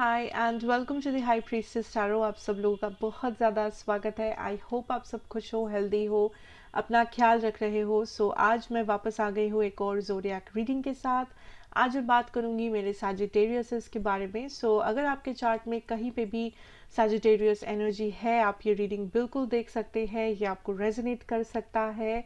Hi and welcome to the high priestess tarot. आप सब लोगों का बहुत ज़्यादा स्वागत है। आई होप आप सब खुश हो, हेल्दी हो, अपना ख्याल रख रहे हो। आज मैं वापस आ गई हूँ एक और ज़ोडिएक रीडिंग के साथ। आज मैं बात करूँगी मेरे सैजिटेरियस के बारे में। अगर आपके चार्ट में कहीं पे भी सैजिटेरियस एनर्जी है, आप ये रीडिंग बिल्कुल देख सकते हैं, ये आपको रेजोनेट कर सकता है।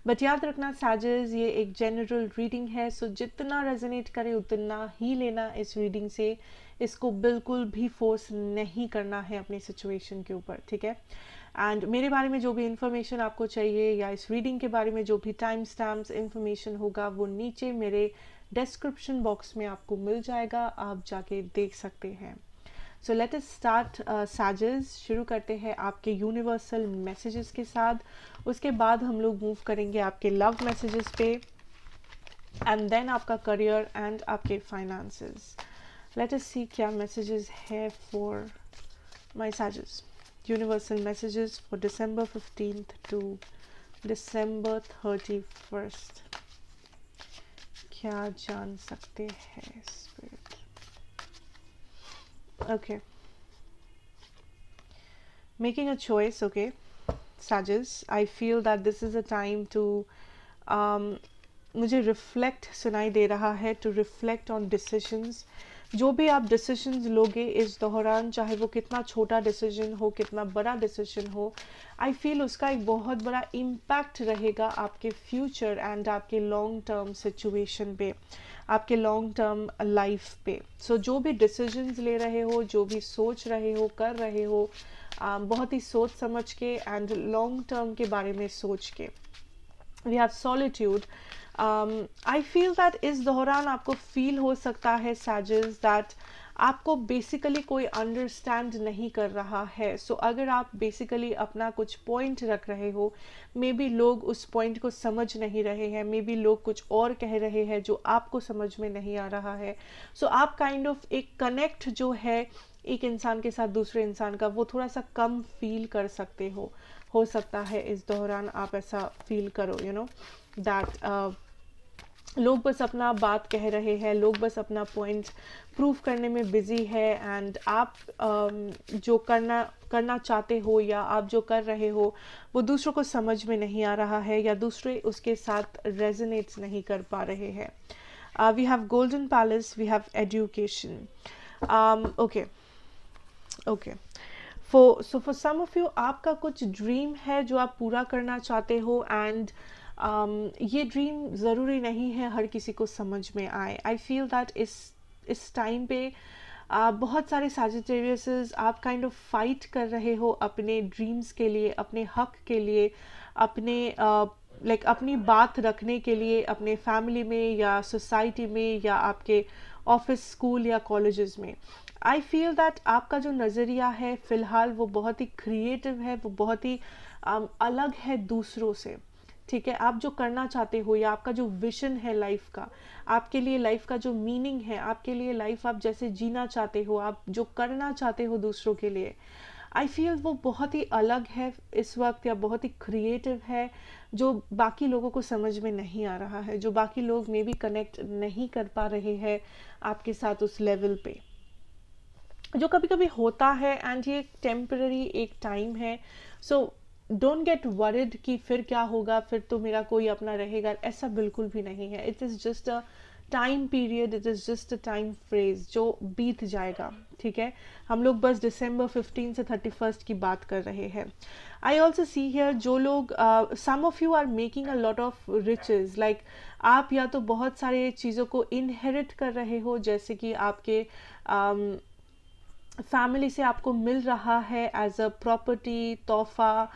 बट याद रखना सैजेस, ये एक जनरल रीडिंग है, जितना रेजोनेट करे उतना ही लेना इस रीडिंग से। इसको बिल्कुल भी फोर्स नहीं करना है अपनी सिचुएशन के ऊपर, ठीक है। एंड मेरे बारे में जो भी इंफॉर्मेशन आपको चाहिए या इस रीडिंग के बारे में जो भी टाइम स्टैम्प्स इंफॉर्मेशन होगा वो नीचे मेरे डिस्क्रिप्शन बॉक्स में आपको मिल जाएगा, आप जाके देख सकते हैं। So let us start sages. शुरू करते हैं आपके यूनिवर्सल मैसेजेस के साथ। उसके बाद हम लोग मूव करेंगे आपके लव मैसेजेस पे एंड देन आपका करियर एंड आपके फाइनेंसेस। Let us see क्या messages है for my Sages. Universal messages for December 15th to December 31st. क्या जान सकते हैं Spirit? Okay. Making a choice, okay. Sages, I feel that this is a time to मुझे reflect सुनाई दे रहा है, टू रिफ्लेक्ट ऑन डिसीजंस। जो भी आप डिसीजंस लोगे इस दौरान, चाहे वो कितना छोटा डिसीजन हो, कितना बड़ा डिसीजन हो, आई फील उसका एक बहुत बड़ा इम्पैक्ट रहेगा आपके फ्यूचर एंड आपके लॉन्ग टर्म सिचुएशन पे, आपके लॉन्ग टर्म लाइफ पे। जो भी डिसीजंस ले रहे हो, जो भी सोच रहे हो, कर रहे हो, बहुत ही सोच समझ के एंड लॉन्ग टर्म के बारे में सोच के। We have solitude. I feel that इस दौरान आपको फील हो सकता है सैजेस दैट आपको बेसिकली कोई अंडरस्टैंड नहीं कर रहा है। अगर आप बेसिकली अपना कुछ पॉइंट रख रहे हो, मे बी लोग उस पॉइंट को समझ नहीं रहे हैं, मे बी लोग कुछ और कह रहे हैं जो आपको समझ में नहीं आ रहा है। आप काइंड ऑफ एक कनेक्ट जो है एक इंसान के साथ दूसरे इंसान का, वो थोड़ा सा कम फील कर सकते हो सकता है इस दौरान आप ऐसा फील करो, यू नो दैट लोग बस अपना बात कह रहे हैं, लोग बस अपना पॉइंट प्रूव करने में बिजी है एंड आप जो करना चाहते हो या आप जो कर रहे हो वो दूसरों को समझ में नहीं आ रहा है या दूसरे उसके साथ रेजोनेट नहीं कर पा रहे हैं। We have golden palace, we have education. Okay for some of you आपका कुछ ड्रीम है जो आप पूरा करना चाहते हो एंड ये ड्रीम ज़रूरी नहीं है हर किसी को समझ में आए। आई फील दैट इस टाइम पे बहुत सारे सैजिटेरियस आप काइंड ऑफ फाइट कर रहे हो अपने ड्रीम्स के लिए, अपने हक के लिए, अपने अपनी बात रखने के लिए, अपने फैमिली में या सोसाइटी में या आपके ऑफिस, स्कूल या कॉलेजेस में। आई फील दैट आपका जो नज़रिया है फ़िलहाल वो बहुत ही क्रिएटिव है, वो बहुत ही अलग है दूसरों से, ठीक है। आप जो करना चाहते हो या आपका जो विजन है लाइफ का, आपके लिए लाइफ का जो मीनिंग है, आपके लिए लाइफ आप जैसे जीना चाहते हो, आप जो करना चाहते हो दूसरों के लिए, आई फील वो बहुत ही अलग है इस वक्त या बहुत ही क्रिएटिव है, जो बाकी लोगों को समझ में नहीं आ रहा है, जो बाकी लोग मे बी कनेक्ट नहीं कर पा रहे हैं आपके साथ उस लेवल पे, जो कभी कभी होता है एंड ये टेम्पररी एक टाइम है। डोंट गेट वरिड कि फिर क्या होगा, फिर तो मेरा कोई अपना रहेगा, ऐसा बिल्कुल भी नहीं है। It is just a time period, it is just a time phrase जो बीत जाएगा, ठीक है। हम लोग बस December 15 से 31 की बात कर रहे हैं। आई ऑल्सो सी हियर जो लोग some of you are making a lot of riches, like आप या तो बहुत सारे चीज़ों को इनहेरिट कर रहे हो, जैसे कि आपके फैमिली से आपको मिल रहा है एज अ प्रॉपर्टी, तोहफा,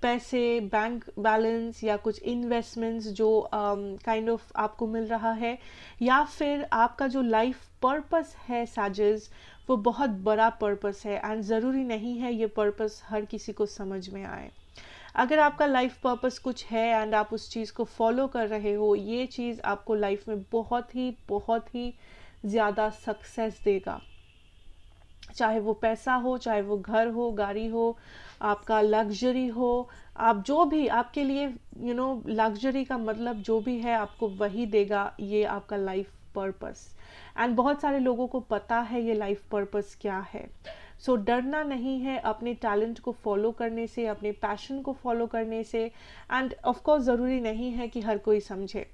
पैसे, बैंक बैलेंस या कुछ इन्वेस्टमेंट्स जो काइंड ऑफ आपको मिल रहा है, या फिर आपका जो लाइफ पर्पस है सैजेस, वो बहुत बड़ा पर्पस है एंड ज़रूरी नहीं है ये पर्पस हर किसी को समझ में आए। अगर आपका लाइफ पर्पस कुछ है एंड आप उस चीज़ को फॉलो कर रहे हो, ये चीज़ आपको लाइफ में बहुत ही ज़्यादा सक्सेस देगा, चाहे वो पैसा हो, चाहे वो घर हो, गाड़ी हो, आपका लग्जरी हो, आप जो भी आपके लिए लग्जरी का मतलब जो भी है आपको वही देगा ये आपका लाइफ पर्पस, एंड बहुत सारे लोगों को पता है ये लाइफ पर्पस क्या है। सो डरना नहीं है अपने टैलेंट को फॉलो करने से, अपने पैशन को फॉलो करने से। एंड ऑफ कोर्स ज़रूरी नहीं है कि हर कोई समझे।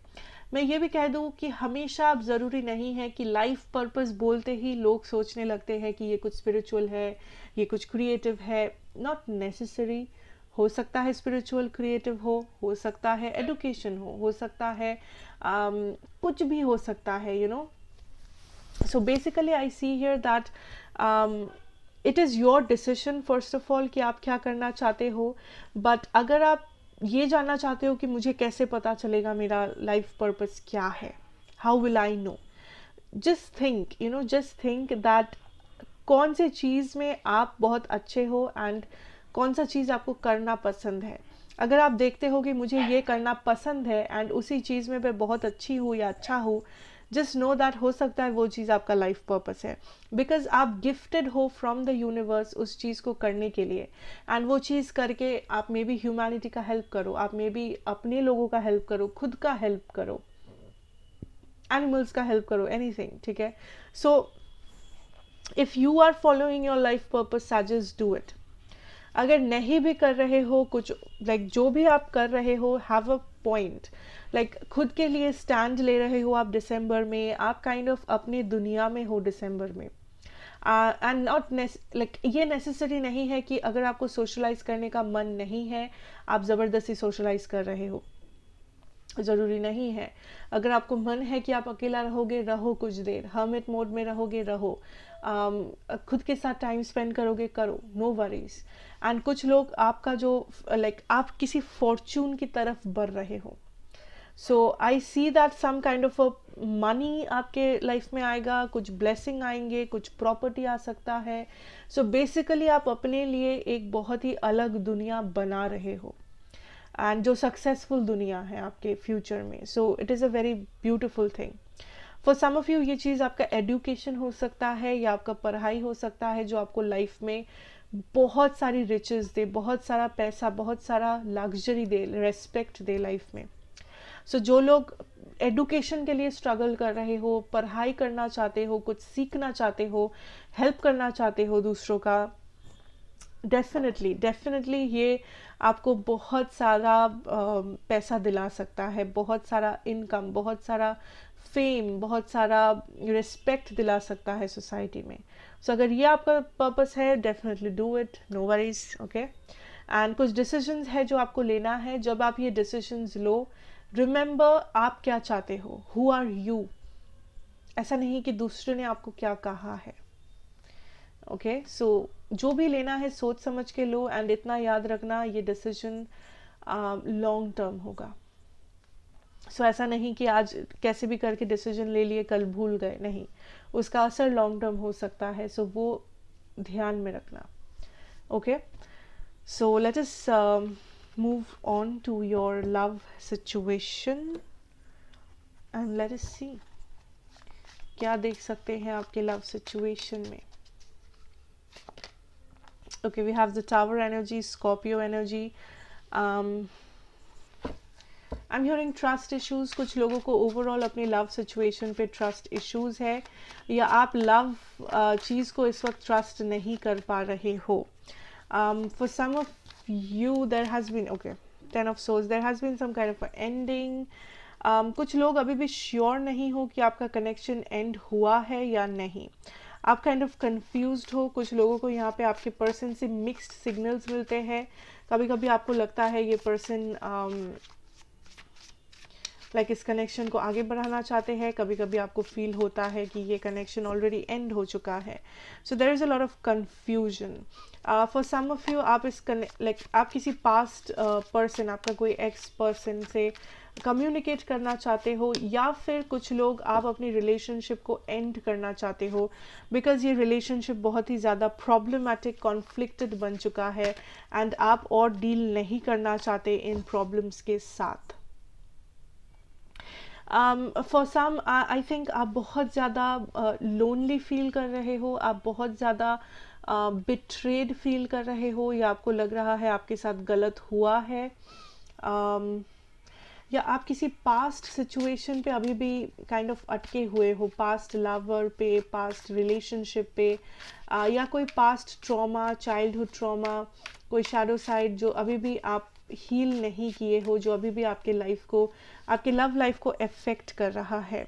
मैं ये भी कह दूं कि हमेशा अब ज़रूरी नहीं है कि लाइफ पर्पस बोलते ही लोग सोचने लगते हैं कि ये कुछ स्पिरिचुअल है, ये कुछ क्रिएटिव है। Not necessary. हो सकता है स्पिरिचुअल क्रिएटिव हो सकता है एडुकेशन हो सकता है कुछ भी हो सकता है, you know. So basically I see here that it is your decision first of all कि आप क्या करना चाहते हो। बट अगर आप ये जानना चाहते हो कि मुझे कैसे पता चलेगा मेरा लाइफ पर्पस क्या है, how will I know, just think, you know, just think that कौन से चीज़ में आप बहुत अच्छे हो एंड कौन सा चीज़ आपको करना पसंद है। अगर आप देखते हो कि मुझे ये करना पसंद है एंड उसी चीज़ में मैं बहुत अच्छी हूँ या अच्छा हूँ, जस्ट नो दैट हो सकता है वो चीज़ आपका लाइफ पर्पस है। बिकॉज आप गिफ्टेड हो फ्रॉम द यूनिवर्स उस चीज़ को करने के लिए, एंड वो चीज़ करके आप मे बी ह्यूमैनिटी का हेल्प करो, आप मे बी अपने लोगों का हेल्प करो, खुद का हेल्प करो, एनिमल्स का हेल्प करो, एनीथिंग, ठीक है। So if you are following your life purpose, suggest do it. अगर नहीं भी कर रहे हो कुछ, लाइक जो भी आप कर रहे हो, हैव अ पॉइंट, लाइक खुद के लिए स्टैंड ले रहे हो आप दिसंबर में, आप काइंड ऑफ अपनी दुनिया में हो दिसंबर में। एंड नॉट लाइक ये नेसेसरी नहीं है कि अगर आपको सोशलाइज करने का मन नहीं है आप ज़बरदस्ती सोशलाइज कर रहे हो, ज़रूरी नहीं है। अगर आपको मन है कि आप अकेला रहोगे, रहो कुछ देर, हर्मिट मोड में रहोगे, रहो, खुद के साथ टाइम स्पेंड करोगे, करो, नो वरीज। एंड कुछ लोग आपका जो लाइक आप किसी फॉर्चून की तरफ बढ़ रहे हो। So I see that some kind of a money आपके लाइफ में आएगा, कुछ ब्लेसिंग आएंगे, कुछ प्रॉपर्टी आ सकता है। सो बेसिकली आप अपने लिए एक बहुत ही अलग दुनिया बना रहे हो, एंड जो सक्सेसफुल दुनिया है आपके फ्यूचर में। So it is a very beautiful thing. For some of you ये चीज़ आपका एडुकेशन हो सकता है या आपका पढ़ाई हो सकता है, जो आपको लाइफ में बहुत सारी रिचेस दे, बहुत सारा पैसा, बहुत सारा लग्जरी दे, रेस्पेक्ट दे लाइफ में। सो जो लोग एडुकेशन के लिए स्ट्रगल कर रहे हो, पढ़ाई करना चाहते हो, कुछ सीखना चाहते हो, हेल्प करना चाहते हो दूसरों का, डेफिनेटली ये आपको बहुत सारा पैसा दिला सकता है, बहुत सारा इनकम, बहुत सारा फेम, बहुत सारा रिस्पेक्ट दिला सकता है सोसाइटी में। सो अगर ये आपका पर्पस है, definitely do it, no worries, okay. And कुछ डिसीजंस है जो आपको लेना है। जब आप ये डिसीजंस लो, रिमेंबर आप क्या चाहते हो, हु आर यू। ऐसा नहीं कि दूसरे ने आपको क्या कहा है, ओके। सो जो भी लेना है सोच समझ के लो, एंड इतना याद रखना ये डिसीजन लॉन्ग टर्म होगा। सो ऐसा नहीं कि आज कैसे भी करके डिसीजन ले लिए, कल भूल गए, नहीं, उसका असर लॉन्ग टर्म हो सकता है। सो वो ध्यान में रखना, okay. So let us move on to your love situation and let us see क्या देख सकते हैं आपके लव सिचुएशन में। Okay, we have the Tower energy, Scorpio energy. I'm hearing trust issues. कुछ लोगों को ओवरऑल अपनी लव सिचुएशन पे ट्रस्ट इश्यूज है, या आप लव चीज़ को इस वक्त ट्रस्ट नहीं कर पा रहे हो। For some of you there has been, okay, Ten of Swords, there has been some kind of ending. कुछ लोग अभी भी श्योर नहीं हो कि आपका कनेक्शन एंड हुआ है या नहीं। आप काइंड ऑफ कंफ्यूज्ड हो। कुछ लोगों को यहाँ पे आपके पर्सन से मिक्स्ड सिग्नल्स मिलते हैं। कभी कभी आपको लगता है ये पर्सन लाइक इस कनेक्शन को आगे बढ़ाना चाहते हैं, कभी कभी आपको फील होता है कि ये कनेक्शन ऑलरेडी एंड हो चुका है। So there is a lot of confusion for some of you. आप इस लाइक आप किसी पास्ट पर्सन, आपका कोई एक्स पर्सन से कम्युनिकेट करना चाहते हो, या फिर कुछ लोग आप अपनी रिलेशनशिप को एंड करना चाहते हो, बिकॉज ये रिलेशनशिप बहुत ही ज़्यादा प्रॉब्लमेटिक, कॉन्फ्लिक्टेड बन चुका है, एंड आप और डील नहीं करना चाहते इन प्रॉब्लम्स के साथ। फॉर सम आई थिंक आप बहुत ज़्यादा लोनली फील कर रहे हो, आप बहुत ज़्यादा बिट्रेड फील कर रहे हो, या आपको लग रहा है आपके साथ गलत हुआ है। या आप किसी पास्ट सिचुएशन पे अभी भी काइंड ऑफ अटके हुए हो, पास्ट लवर पे, पास्ट रिलेशनशिप पे, या कोई पास्ट ट्रॉमा, चाइल्डहुड ट्रॉमा, कोई शैडो साइड जो अभी भी आप हील नहीं किए हो, जो अभी भी आपके लाइफ को, आपके लव लाइफ को अफेक्ट कर रहा है।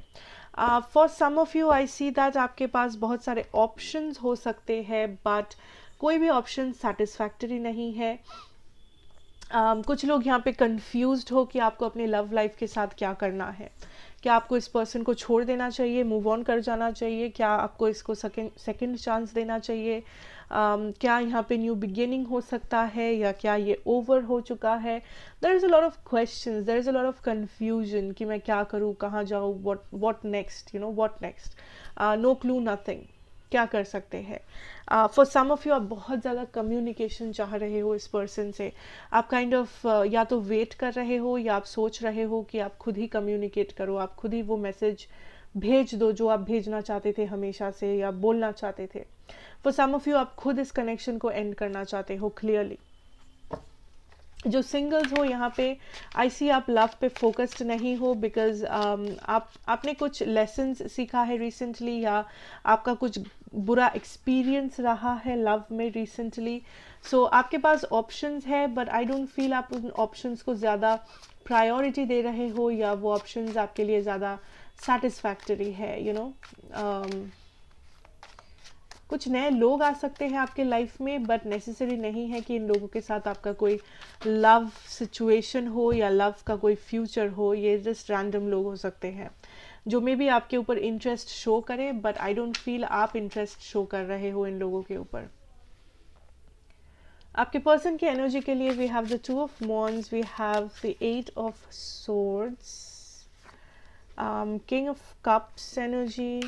For some of you I see that आपके पास बहुत सारे ऑप्शंस हो सकते हैं, बट कोई भी ऑप्शन सेटिस्फैक्टरी नहीं है। कुछ लोग यहाँ पे कंफ्यूज्ड हो कि आपको अपने लव लाइफ के साथ क्या करना है। क्या आपको इस पर्सन को छोड़ देना चाहिए, मूव ऑन कर जाना चाहिए? क्या आपको इसको सेकंड चांस देना चाहिए? क्या यहाँ पे न्यू बिगिनिंग हो सकता है, या क्या ये ओवर हो चुका है? There is a lot of questions, there is a lot of confusion कि मैं क्या करूँ, कहाँ जाऊँ, what next, you know, what next. No clue, nothing. क्या कर सकते हैं? फॉर सम ऑफ यू आप बहुत ज़्यादा कम्युनिकेशन चाह रहे हो इस पर्सन से। आप काइंड ऑफ या तो वेट कर रहे हो, या आप सोच रहे हो कि आप खुद ही कम्युनिकेट करो, आप खुद ही वो मैसेज भेज दो जो आप भेजना चाहते थे हमेशा से, या बोलना चाहते थे। फॉर सम ऑफ यू आप खुद इस कनेक्शन को एंड करना चाहते हो क्लियरली। जो सिंगल्स हो यहाँ पे आई सी आप लव पे फोकस्ड नहीं हो, बिकॉज आपने कुछ लेसन्स सीखा है रिसेंटली, या आपका कुछ बुरा एक्सपीरियंस रहा है लव में रिसेंटली। सो आपके पास ऑप्शंस है, बट आई डोंट फील आप उन ऑप्शंस को ज़्यादा प्रायोरिटी दे रहे हो, या वो ऑप्शंस आपके लिए ज़्यादा सेटिस्फैक्टरी है, यू नो। कुछ नए लोग आ सकते हैं आपके लाइफ में, बट नेसेसरी नहीं है कि इन लोगों के साथ आपका कोई लव सिचुएशन हो या लव का कोई फ्यूचर हो। ये जस्ट रैंडम लोग हो सकते हैं जो मे बी आपके ऊपर इंटरेस्ट शो करें, बट आई डोंट फील आप इंटरेस्ट शो कर रहे हो इन लोगों के ऊपर। आपके पर्सन की एनर्जी के लिए we have the 2 of wands, we have the 8 of swords, king of cups energy,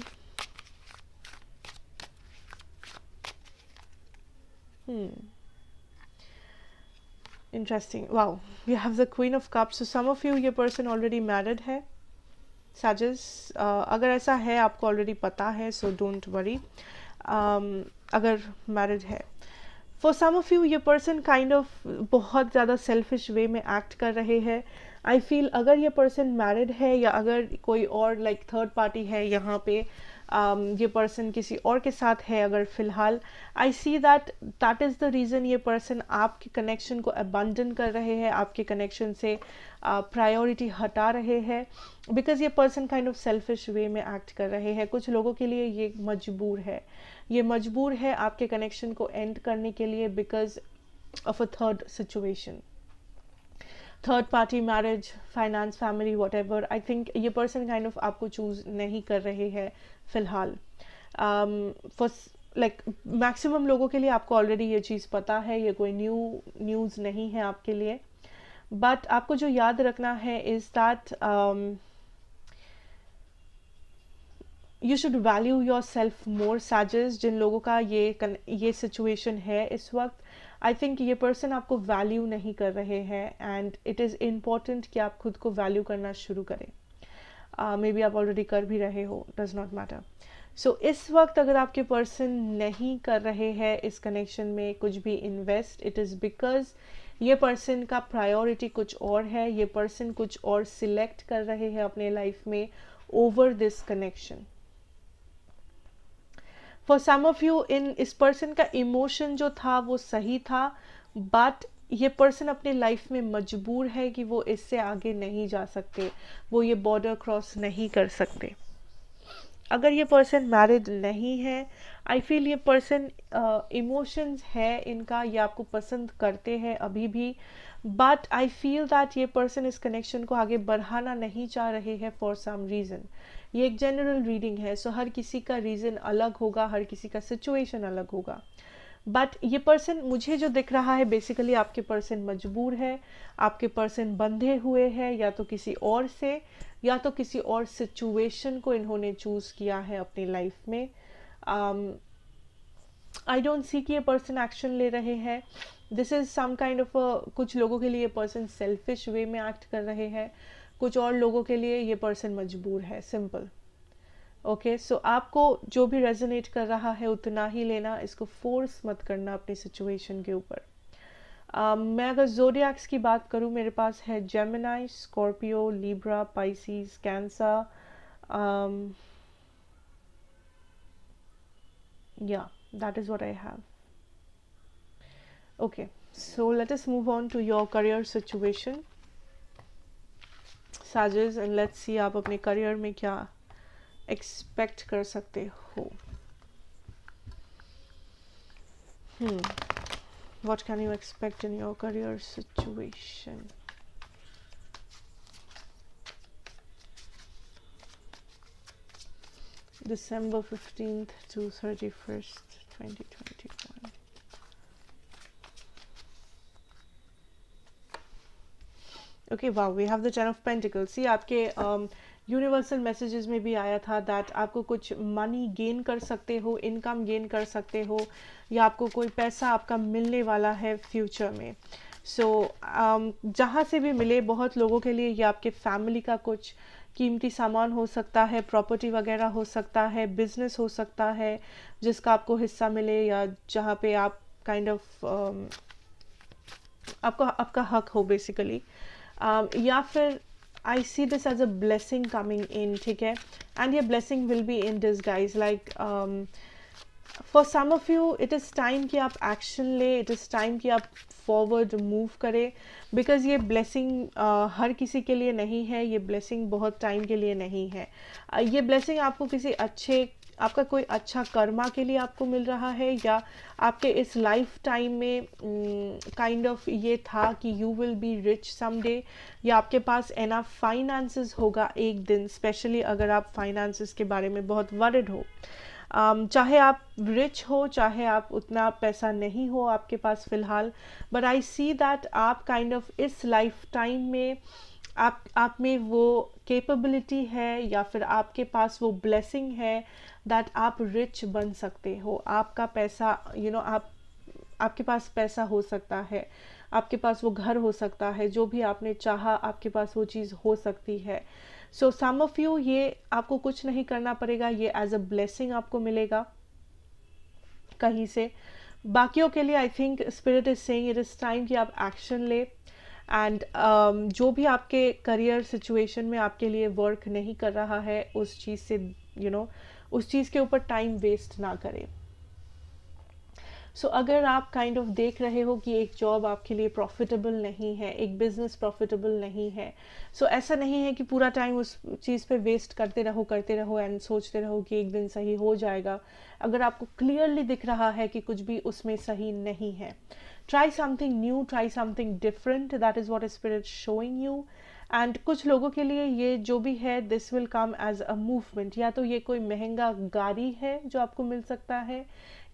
interesting. Wow, we have the queen of cups. So some of you, ये पर्सन ऑलरेडी मैरिड है साजिस। अगर ऐसा है, आपको ऑलरेडी पता है, सो डोंट वरी अगर मैरिड है। फॉर सम ऑफ यू ये पर्सन काइंड ऑफ बहुत ज़्यादा सेल्फिश वे में एक्ट कर रहे हैं। आई फील अगर ये पर्सन मैरिड है, या अगर कोई और लाइक थर्ड पार्टी है यहाँ पे, ये पर्सन किसी और के साथ है अगर फिलहाल, I see that is the reason ये पर्सन आपके कनेक्शन को अबंडन कर रहे हैं, आपके कनेक्शन से प्रायोरिटी हटा रहे हैं, बिकॉज ये पर्सन काइंड ऑफ सेल्फिश वे में एक्ट कर रहे हैं। कुछ लोगों के लिए ये मजबूर है, ये मजबूर है आपके कनेक्शन को एंड करने के लिए, because of a third situation, third party, marriage, finance, family, what ever. I think ये पर्सन काइंड ऑफ आपको चूज नहीं कर रहे हैं फिलहाल। फॉर लाइक मैक्सिमम लोगों के लिए आपको ऑलरेडी ये चीज़ पता है, ये कोई न्यूज़ नहीं है आपके लिए। बट आपको जो याद रखना है is that you should value your self मोर साजिश। जिन लोगों का ये सिचुएशन है इस वक्त, आई थिंक ये पर्सन आपको वैल्यू नहीं कर रहे हैं, एंड इट इज़ इम्पॉर्टेंट कि आप खुद को वैल्यू करना शुरू करें। मे बी आप ऑलरेडी कर भी रहे हो, डज नॉट मैटर। सो इस वक्त अगर आपके पर्सन नहीं कर रहे हैं इस कनेक्शन में कुछ भी इन्वेस्ट, इट इज़ बिकॉज ये पर्सन का प्रायोरिटी कुछ और है, ये पर्सन कुछ और सिलेक्ट कर रहे हैं अपने लाइफ में over this connection. For some of you इस पर्सन का इमोशन जो था वो सही था, बट ये पर्सन अपने लाइफ में मजबूर है कि वो इससे आगे नहीं जा सकते, वो ये बॉर्डर क्रॉस नहीं कर सकते। अगर ये पर्सन मैरिड नहीं है, आई फील ये पर्सन इमोशंस है इनका, ये आपको पसंद करते हैं अभी भी, बट आई फील दैट ये पर्सन इस कनेक्शन को आगे बढ़ाना नहीं चाह रहे हैं फॉर सम रीज़न। ये एक जनरल रीडिंग है, सो हर किसी का रीज़न अलग होगा, हर किसी का सिचुएशन अलग होगा। बट ये पर्सन मुझे जो दिख रहा है, बेसिकली आपके पर्सन मजबूर है, आपके पर्सन बंधे हुए हैं या तो किसी और से, या तो किसी और सिचुएशन को इन्होंने चूज़ किया है अपनी लाइफ में। आई डोंट सी कि ये पर्सन एक्शन ले रहे हैं। This is some kind of कुछ लोगों के लिए ये पर्सन सेल्फिश वे में एक्ट कर रहे हैं, कुछ और लोगों के लिए ये पर्सन मजबूर है, सिंपल। ओके, सो आपको जो भी रेजोनेट कर रहा है उतना ही लेना, इसको फोर्स मत करना अपनी सिचुएशन के ऊपर। मैं अगर ज़ोडिएक्स की बात करूँ, मेरे पास है Gemini, Scorpio, Libra, Pisces, cancer. Yeah, that is what I have. Okay, so let us move on to your career situation, Sajas, and let's see आप अपने career में क्या expect कर सकते हो. What can you expect in your career situation? December 15th to 31st, 2021. Okay, wow, we have the 10 of pentacles. See आपके universal messages में भी आया था दैट आपको कुछ मनी गेन कर सकते हो, इनकम गेन कर सकते हो, या आपको कोई पैसा आपका मिलने वाला है फ्यूचर में. सो जहाँ से भी मिले, बहुत लोगों के लिए ये आपके फैमिली का कुछ कीमती सामान हो सकता है, प्रॉपर्टी वगैरह हो सकता है, बिजनेस हो सकता है जिसका आपको हिस्सा मिले, या जहाँ पे आप काइंड ऑफ आपका हक हो बेसिकली. या फिर I see this as a blessing coming in, ठीक है. एंड ये blessing will be in disguise, like for some of you it is time कि आप एक्शन ले, इट इज़ टाइम कि आप फॉरवर्ड मूव करें, बिकॉज ये ब्लेसिंग हर किसी के लिए नहीं है, ये ब्लेसिंग बहुत टाइम के लिए नहीं है. ये ब्लेसिंग आपको किसी अच्छे, आपका कोई अच्छा कर्मा के लिए आपको मिल रहा है, या आपके इस लाइफ टाइम में काइंड ऑफ ये था कि you will be rich someday, या आपके पास एनफ फाइनेंसेस होगा एक दिन, स्पेशली अगर आप फाइनेंसेस के बारे में बहुत वरिड हो. चाहे आप रिच हो, चाहे आप उतना पैसा नहीं हो आपके पास फ़िलहाल, बट आई सी दैट आप काइंड ऑफ इस लाइफ टाइम में आप में वो कैपेबिलिटी है, या फिर आपके पास वो ब्लेसिंग है दैट आप रिच बन सकते हो. आपका पैसा आप, आपके पास पैसा हो सकता है, आपके पास वो घर हो सकता है, जो भी आपने चाहा आपके पास वो चीज़ हो सकती है. सो सम ऑफ यू, ये आपको कुछ नहीं करना पड़ेगा, ये एज अ ब्लेसिंग आपको मिलेगा कहीं से. बाकियों के लिए I think spirit is saying it is time कि आप एक्शन ले. एंड जो भी आपके करियर सिचुएशन में आपके लिए वर्क नहीं कर रहा है, उस चीज़ से उस चीज़ के ऊपर टाइम वेस्ट ना करें. सो अगर आप काइंड ऑफ देख रहे हो कि एक जॉब आपके लिए प्रॉफिटेबल नहीं है, एक बिजनेस प्रॉफिटेबल नहीं है, सो ऐसा नहीं है कि पूरा टाइम उस चीज़ पे वेस्ट करते रहो एंड सोचते रहो कि एक दिन सही हो जाएगा. अगर आपको क्लियरली दिख रहा है कि कुछ भी उसमें सही नहीं है, try something new, try something different. That is what spirit showing you. And कुछ लोगों के लिए ये जो भी है, this will come as a movement. या तो ये कोई महंगा गाड़ी है जो आपको मिल सकता है,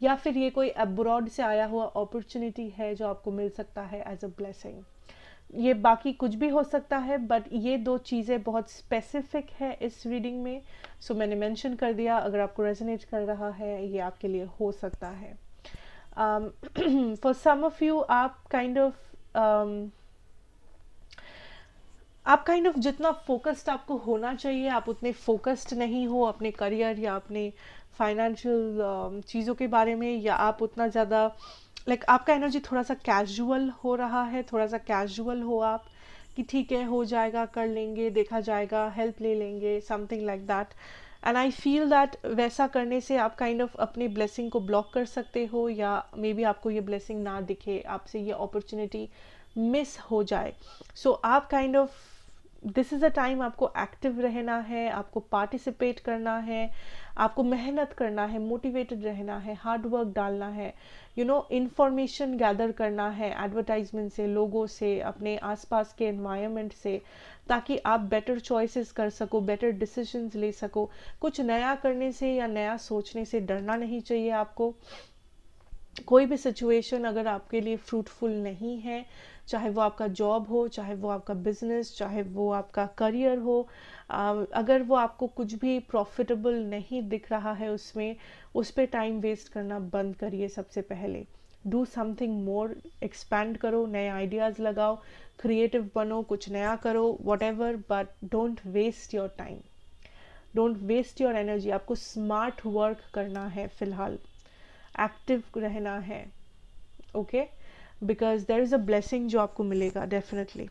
या फिर ये कोई अब्रॉड से आया हुआ अपॉर्चुनिटी है जो आपको मिल सकता है एज अ ब्लेसिंग. ये बाकी कुछ भी हो सकता है, बट ये दो चीज़ें बहुत स्पेसिफिक है इस रीडिंग में. सो मैंने मेंशन कर दिया, अगर आपको रेजोनेट कर रहा है ये आपके लिए हो सकता है. फॉर सम ऑफ यू, आप काइंड ऑफ जितना फोकस्ड आपको होना चाहिए, आप उतने फोकस्ड नहीं हो अपने करियर या अपने फाइनेंशियल चीज़ों के बारे में, या आप उतना ज़्यादा लाइक आपका एनर्जी थोड़ा सा कैजुअल हो रहा है, थोड़ा सा कैजुअल हो आप, कि ठीक है हो जाएगा, कर लेंगे, देखा जाएगा, हेल्प ले लेंगे, something like that. And I feel that वैसा करने से आप काइंड ऑफ अपनी ब्लेसिंग को ब्लॉक कर सकते हो, या मे बी आपको ये ब्लेसिंग ना दिखे, आपसे ये अपॉर्चुनिटी मिस हो जाए. सो आप kind of, this is a time आपको एक्टिव रहना है, आपको पार्टिसिपेट करना है, आपको मेहनत करना है, मोटिवेटेड रहना है, हार्ड वर्क डालना है, इंफॉर्मेशन गैदर करना है एडवर्टाइजमेंट से, लोगों से, अपने आसपास के एनवायरनमेंट से, ताकि आप बेटर चॉइसेस कर सको, बेटर डिसीजंस ले सको. कुछ नया करने से या नया सोचने से डरना नहीं चाहिए आपको. कोई भी सिचुएशन अगर आपके लिए फ्रूटफुल नहीं है, चाहे वो आपका जॉब हो, चाहे वो आपका बिजनेस, चाहे वो आपका करियर हो, अगर वो आपको कुछ भी प्रॉफिटेबल नहीं दिख रहा है उसमें, उस पर टाइम वेस्ट करना बंद करिए. सबसे पहले डू समथिंग मोर, एक्सपैंड करो, नए आइडियाज़ लगाओ, क्रिएटिव बनो, कुछ नया करो, whatever, but don't waste your time, don't waste your energy. आपको स्मार्ट वर्क करना है, फिलहाल एक्टिव रहना है. Okay, because there is a blessing जो आपको मिलेगा डेफिनेटली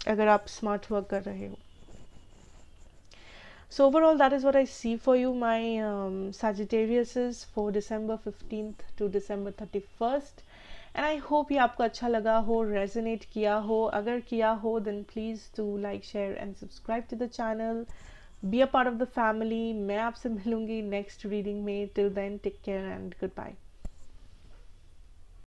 अगर आप स्मार्ट वर्क कर रहे हो. So overall, that is what I see for you, my Sagittariuses, for December 15th to December 31st. And I hope ये आपको अच्छा लगा हो, resonate किया हो. अगर किया हो, then please do like, share and subscribe to the channel. Be a part of the family. मैं आपसे मिलूंगी next reading में. Till then, take care and goodbye.